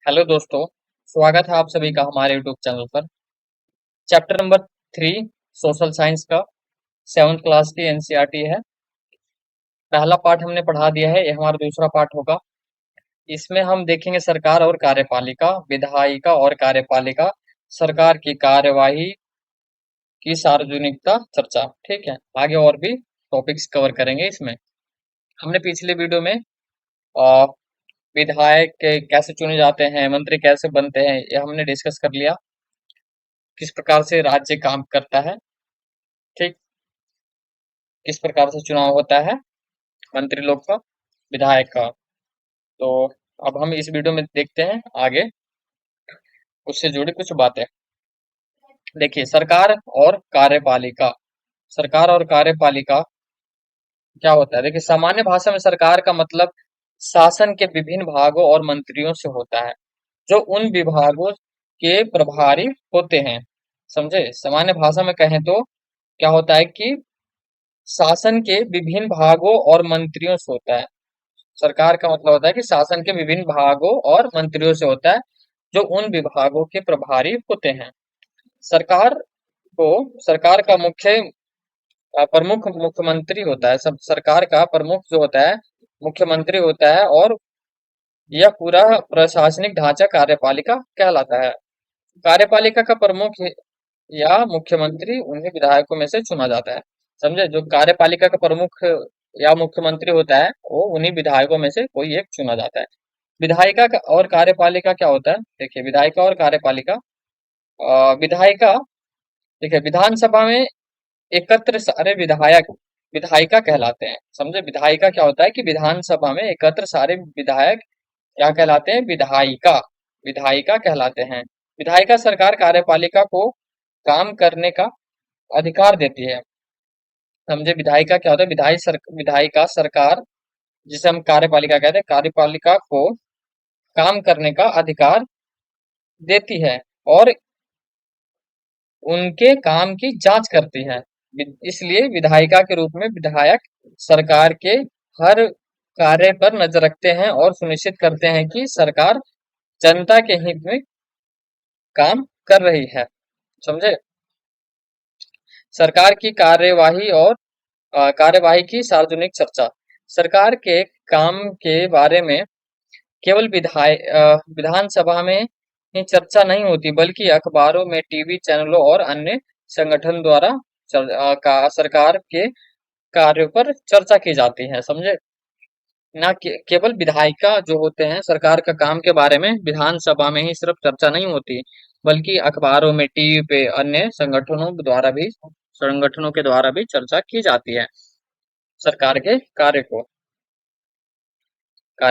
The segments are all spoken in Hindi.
हेलो दोस्तों। स्वागत है आप सभी का हमारे यूट्यूब चैनल पर। चैप्टर नंबर 3 सोशल साइंस का 7th क्लास की एनसीईआरटी है। पहला पार्ट हमने पढ़ा दिया है, ये हमारा दूसरा पार्ट होगा। इसमें हम देखेंगे सरकार और कार्यपालिका, विधायिका और कार्यपालिका, सरकार की कार्यवाही की सार्वजनिकता चर्चा। ठीक है, आगे और भी टॉपिक्स कवर करेंगे इसमें। हमने पिछले वीडियो में अ, विधायक कैसे चुने जाते हैं, मंत्री कैसे बनते हैं, ये हमने डिस्कस कर लिया। किस प्रकार से राज्य काम करता है, ठीक, किस प्रकार से चुनाव होता है मंत्री लोग का, विधायक का। तो अब हम इस वीडियो में देखते हैं आगे उससे जुड़ी कुछ बातें। देखिए, सरकार और कार्यपालिका। सरकार और कार्यपालिका क्या होता है? देखिए, सामान्य भाषा में सरकार का मतलब शासन के विभिन्न भागों और मंत्रियों से होता है, जो उन विभागों के प्रभारी होते हैं। समझे? सामान्य भाषा में कहें तो क्या होता है कि शासन के विभिन्न भागों और मंत्रियों से होता है। सरकार का मतलब होता है कि शासन के विभिन्न भागों और मंत्रियों से होता है, जो उन विभागों के प्रभारी होते हैं। सरकार को सरकार का प्रमुख मुख्यमंत्री होता है। सब सरकार का प्रमुख जो होता है मुख्यमंत्री होता है, और यह पूरा प्रशासनिक ढांचा कार्यपालिका कहलाता है। कार्यपालिका का प्रमुख या मुख्यमंत्री उन्हीं विधायकों में से चुना जाता है। समझे? जो कार्यपालिका का प्रमुख या मुख्यमंत्री होता है, वो उन्हीं विधायकों में से कोई एक चुना जाता है। विधायिका और कार्यपालिका क्या होता है? देखिए, विधायिका और कार्यपालिका। विधायिका, देखिए, विधानसभा में एकत्र सारे विधायक विधायिका कहलाते हैं। समझे? विधायिका क्या होता है कि विधानसभा में एकत्र सारे विधायक क्या कहलाते हैं? विधायिका। विधायिका कहलाते हैं। विधायिका सरकार कार्यपालिका को काम करने का अधिकार देती है। समझे? विधायिका क्या होता है? विधायिका सरकार, जिसे हम कार्यपालिका कहते हैं, कार्यपालिका को काम करने का अधिकार देती है और उनके काम की जांच करती है। इसलिए विधायिका के रूप में विधायक सरकार के हर कार्य पर नजर रखते हैं और सुनिश्चित करते हैं कि सरकार जनता के हित में काम कर रही है। समझे? सरकार की कार्यवाही की सार्वजनिक चर्चा। सरकार के काम के बारे में केवल विधानसभा में ही चर्चा नहीं होती, बल्कि अखबारों में, टीवी चैनलों और अन्य संगठन द्वारा सरकार के कार्यों पर चर्चा की जाती है। समझे? ना केवल विधायिका जो होते हैं, सरकार का काम के बारे में विधानसभा में ही सिर्फ चर्चा नहीं होती, बल्कि अखबारों में, टीवी पे, अन्य संगठनों के द्वारा भी चर्चा की जाती है सरकार के कार्य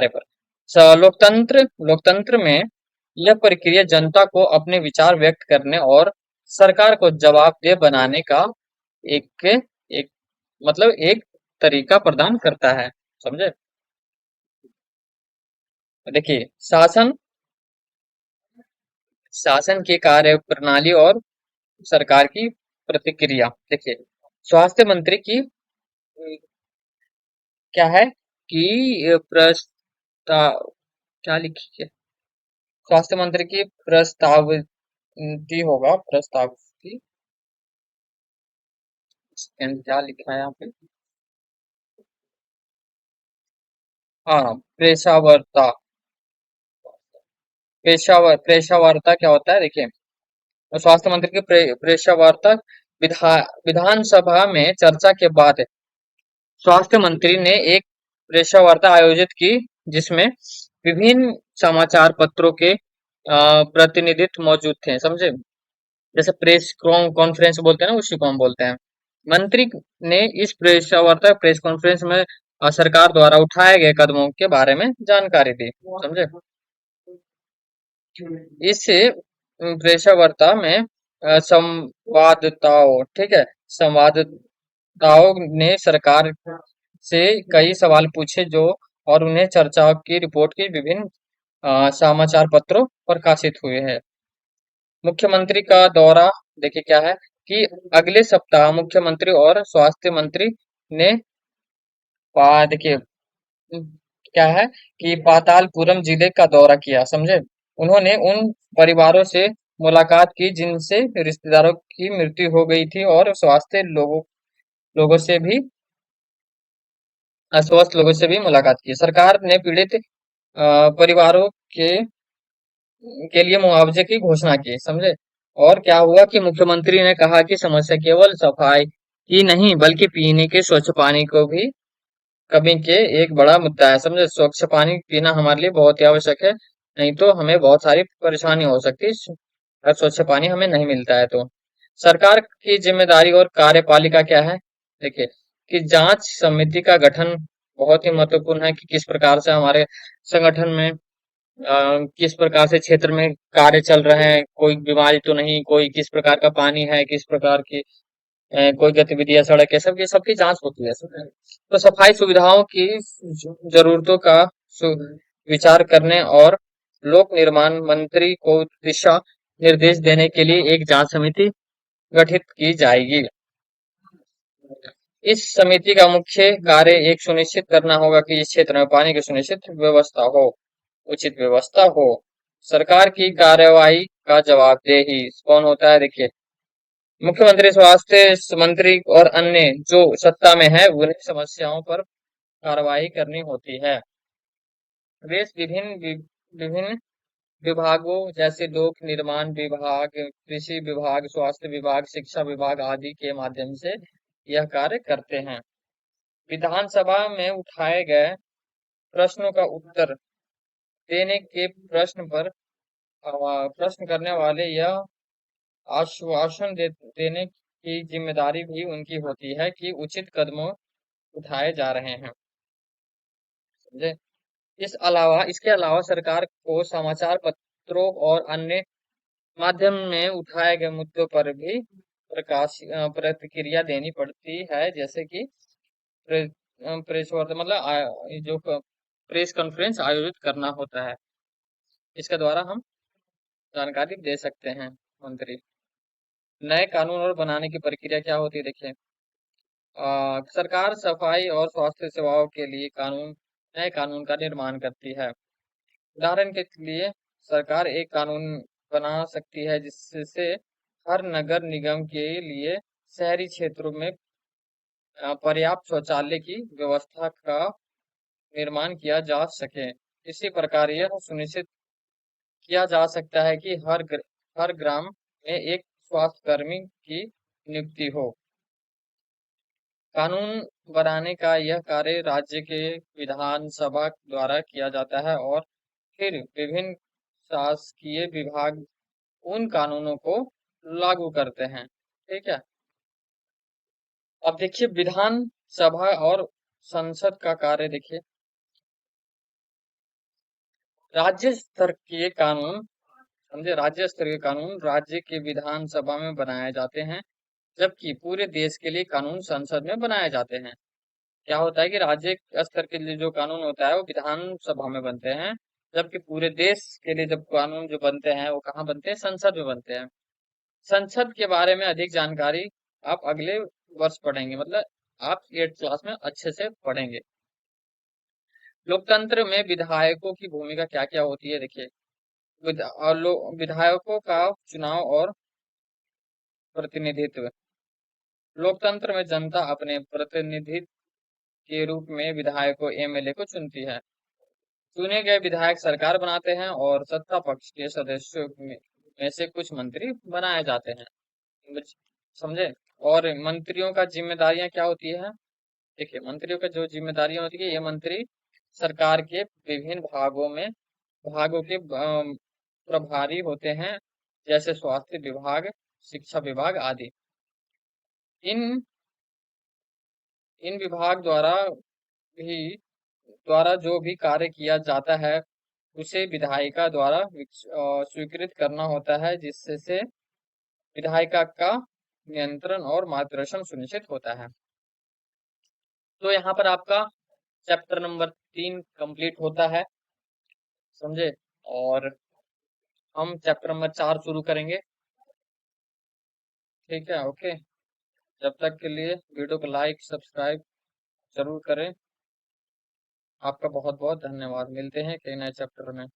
पर। लोकतंत्र में यह प्रक्रिया जनता को अपने विचार व्यक्त करने और सरकार को जवाबदेह बनाने का एक एक एक तरीका प्रदान करता है। समझे? देखिए, शासन की कार्य प्रणाली और सरकार की प्रतिक्रिया। देखिए, स्वास्थ्य मंत्री की क्या है कि प्रस्ताव, क्या लिखी है? स्वास्थ्य मंत्री की प्रस्तावती होगा, प्रस्तावती। क्या लिखा है यहाँ पे? हाँ, पेशावरता। पेशावरता क्या होता है? देखिए, स्वास्थ्य मंत्री की पेशावरता। विधानसभा में चर्चा के बाद स्वास्थ्य मंत्री ने एक प्रेक्षावार्ता आयोजित की, जिसमें विभिन्न समाचार पत्रों के प्रतिनिधित्व मौजूद थे। समझे? जैसे प्रेस कॉन्फ्रेंस बोलते हैं ना, उसी को हम बोलते हैं। मंत्री ने इस प्रेस कॉन्फ्रेंस में सरकार द्वारा उठाए गए कदमों के बारे में जानकारी दी। समझे? इस प्रेक्षावार्ता में संवाददाताओं, ठीक है, संवाददाताओं ने सरकार से कई सवाल पूछे, जो और उन्हें चर्चा की रिपोर्ट की विभिन्न समाचार पत्रों प्रकाशित हुए हैं। मुख्यमंत्री का दौरा। देखिए, क्या है कि अगले सप्ताह मुख्यमंत्री और स्वास्थ्य मंत्री ने देखिए, क्या है कि पातालपुरम जिले का दौरा किया। समझे? उन्होंने उन परिवारों से मुलाकात की जिनसे रिश्तेदारों की मृत्यु हो गई थी और लोगों से भी अस्वस्थ लोगों से भी मुलाकात की। सरकार ने पीड़ित परिवारों के के लिए मुआवजे की घोषणा की, समझे। और क्या हुआ कि मुख्यमंत्री ने कहा कि समस्या केवल सफाई की नहीं बल्कि पीने के स्वच्छ पानी को भी कमी के एक बड़ा मुद्दा है, समझे। स्वच्छ पानी पीना हमारे लिए बहुत ही आवश्यक है, नहीं तो हमें बहुत सारी परेशानी हो सकती है अगर स्वच्छ पानी हमें नहीं मिलता है तो। सरकार की जिम्मेदारी और कार्यपालिका क्या है, देखिए, कि जांच समिति का गठन बहुत ही महत्वपूर्ण है कि किस प्रकार से हमारे संगठन में किस प्रकार से क्षेत्र में कार्य चल रहे हैं, कोई बीमारी तो नहीं, कोई किस प्रकार का पानी है, किस प्रकार की कोई गतिविधियां, सड़क है, सबकी जांच होती है, तो सफाई सुविधाओं की जरूरतों का सु- विचार करने और लोक निर्माण मंत्री को दिशा निर्देश देने के लिए एक जांच समिति गठित की जाएगी। इस समिति का मुख्य कार्य एक सुनिश्चित करना होगा कि इस क्षेत्र में पानी की सुनिश्चित व्यवस्था हो, उचित व्यवस्था हो। सरकार की कार्यवाही का जवाबदेही कौन होता है, देखिए, मुख्यमंत्री, स्वास्थ्य मंत्री और अन्य जो सत्ता में है उन्हें समस्याओं पर कार्रवाई करनी होती है। वे विभिन्न विभागों जैसे लोक निर्माण विभाग, कृषि विभाग, स्वास्थ्य विभाग, शिक्षा विभाग आदि के माध्यम से यह कार्य करते हैं। विधानसभा में उठाए गए प्रश्नों का उत्तर देने के प्रश्न करने वाले यह देने की जिम्मेदारी भी उनकी होती है कि उचित कदम उठाए जा रहे हैं, समझे। इसके अलावा सरकार को समाचार पत्रों और अन्य माध्यम में उठाए गए मुद्दों पर भी प्रतिक्रिया देनी पड़ती है, जैसे कि प्रेस वार्ता, मतलब ये जो प्रेस कॉन्फ्रेंस आयोजित करना होता है, इसके द्वारा हम जानकारी दे सकते हैं मंत्री। नए कानून और बनाने की प्रक्रिया क्या होती है, देखिए, सरकार सफाई और स्वास्थ्य सेवाओं के लिए नए कानून का निर्माण करती है। उदाहरण के लिए सरकार एक कानून बना सकती है जिससे हर नगर निगम के लिए शहरी क्षेत्रों में पर्याप्त शौचालय की व्यवस्था का निर्माण किया जा सके। इसी प्रकार यह सुनिश्चित किया जा सकता है कि हर ग्राम में एक स्वास्थ्य कर्मी की नियुक्ति हो। कानून बनाने का यह कार्य राज्य के विधानसभा द्वारा किया जाता है और फिर विभिन्न शासकीय विभाग उन कानूनों को लागू करते हैं, ठीक है। अब देखिए विधान सभा और संसद का कार्य, देखिए, राज्य स्तर के कानून, समझे, राज्य स्तरीय कानून राज्य के विधानसभा में बनाए जाते हैं, जबकि पूरे देश के लिए कानून संसद में बनाए जाते हैं। क्या होता है कि राज्य स्तर के लिए जो कानून होता है वो विधानसभा में बनते हैं, जबकि पूरे देश के लिए जब कानून जो बनते हैं वो कहाँ बनते हैं, संसद में बनते हैं। संसद के बारे में अधिक जानकारी आप अगले वर्ष पढ़ेंगे, मतलब आप 8th क्लास में अच्छे से पढ़ेंगे। लोकतंत्र में विधायकों की भूमिका क्या क्या होती है, देखिए, विधायकों का चुनाव और प्रतिनिधित्व। लोकतंत्र में जनता अपने प्रतिनिधि के रूप में विधायकों एमएलए को चुनती है। चुने गए विधायक सरकार बनाते हैं और सत्ता पक्ष के सदस्यों में से कुछ मंत्री बनाए जाते हैं, समझे। और मंत्रियों का जिम्मेदारियां क्या होती है, देखिए, मंत्रियों का जो जिम्मेदारियां होती है, ये मंत्री सरकार के विभिन्न भागों के प्रभारी होते हैं, जैसे स्वास्थ्य विभाग, शिक्षा विभाग आदि। इन इन विभाग द्वारा जो भी कार्य किया जाता है उसे विधायिका द्वारा स्वीकृत करना होता है, जिससे से विधायिका का नियंत्रण और मार्गदर्शन सुनिश्चित होता है। तो यहाँ पर आपका चैप्टर नंबर 3 कंप्लीट होता है, समझे। और हम चैप्टर नंबर 4 शुरू करेंगे, ठीक है, ओके। जब तक के लिए वीडियो को लाइक सब्सक्राइब जरूर करें। आपका बहुत बहुत धन्यवाद। मिलते हैं कई नए चैप्टर में।